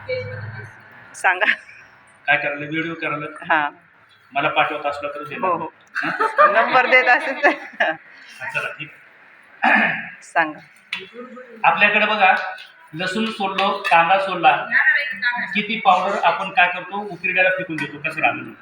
सांगा. काय करायला, व्हिडिओ करायला हां मला पाठवत असलं तर हो हो नंबर देत असेल तर चला ठीक. सांगा. आपल्याकडे बघा, लसूण सोडलो, कांदा सोडला, किती पावडर आपण काय करतो, उकिरड्याला फेकून देतो कचरा आणून.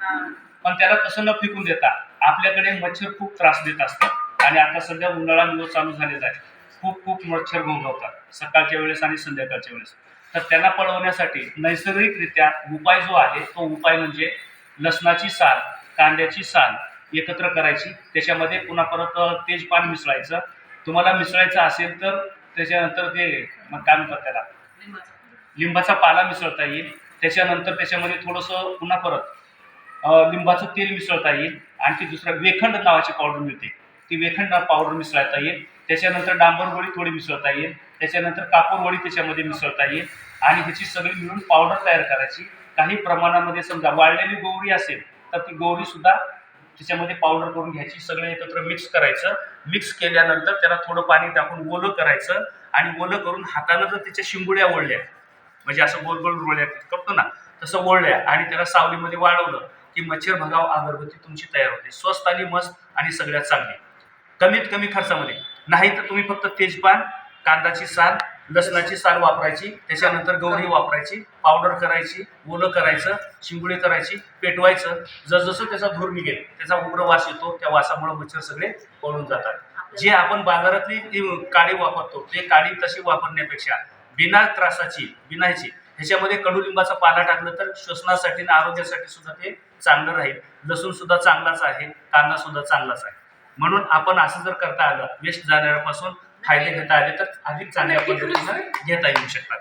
पण त्याला तसं न फेकून देता आपल्याकडे मच्छर खूप त्रास देत असतात. आणि आता सध्या उन्हाळा दिवस चालू झालेला आहे, खूप मच्छर घोंघवतात सकाळच्या वेळेस आणि संध्याकाळच्या वेळेस. तर त्यांना पळवण्यासाठी नैसर्गिकरित्या उपाय जो आहे तो उपाय म्हणजे लसणाची साल, कांद्याची साल एकत्र करायची, त्याच्यामध्ये पुन्हा परत तेजपान मिसळायचं. तुम्हाला मिसळायचं असेल तर त्याच्यानंतर ते मग काय म्हणतात त्याला, लिंबाचा पाला मिसळता येईल. त्याच्यानंतर त्याच्यामध्ये थोडंसं पुन्हा परत लिंबाचं तेल मिसळता येईल. आणखी दुसरं वेखंड नावाची पावडर मिळते, ती वेखंड पावडर मिसळता येईल. त्याच्यानंतर डांबर गोळी थोडी मिसळता येईल. त्याच्यानंतर कापूर वडी त्याच्यामध्ये मिसळता येईल. आणि ह्याची सगळी मिळून पावडर तयार करायची. काही प्रमाणामध्ये समजा वाळलेली गोवरी असेल तर ती गोवरी सुद्धा त्याच्यामध्ये पावडर करून घ्यायची, सगळं एकत्र मिक्स करायचं. मिक्स केल्यानंतर त्याला थोडं पाणी टाकून ओलं करायचं. आणि ओलं करून हातानं जर त्याच्या शिंगुड्या ओढल्या, म्हणजे असं गोल गोल रोळ्या करतो ना, तसं ओढल्या आणि त्याला सावलीमध्ये वाळवलं की मच्छर भगाव अगरबत्ती तुमची तयार होते. स्वस्त आणि मस्त आणि सगळ्यात चांगली, कमीत कमी खर्चामध्ये. नाही तर तुम्ही फक्त तेजपान, कांदाची साल, लसणाची साल वापरायची, त्याच्यानंतर गौरी वापरायची, पावडर करायची, ओलं करायचं, शिंगुळे करायची, पेटवायचं. जसजसं त्याचा धूर निघेल, त्याचा उग्र वास येतो, त्या वासामुळे मच्छर सगळे पळून जातात. जे आपण बाजारातली काडी वापरतो ते काडी तशी वापरण्यापेक्षा बिना त्रासाची, बिना ह्याची, ह्याच्यामध्ये कडुलिंबाचा पाला टाकलं तर श्वसनासाठी आणि आरोग्यासाठी सुद्धा ते चांगलं राहील. लसूण सुद्धा चांगलाच आहे, कांदा सुद्धा चांगलाच आहे. म्हणून आपण असं जर करता आलं, वेस्ट जाणाऱ्यापासून फायदे घेता आले तर अधिक चांगल्या पद्धतीनं घेता येऊ शकतात.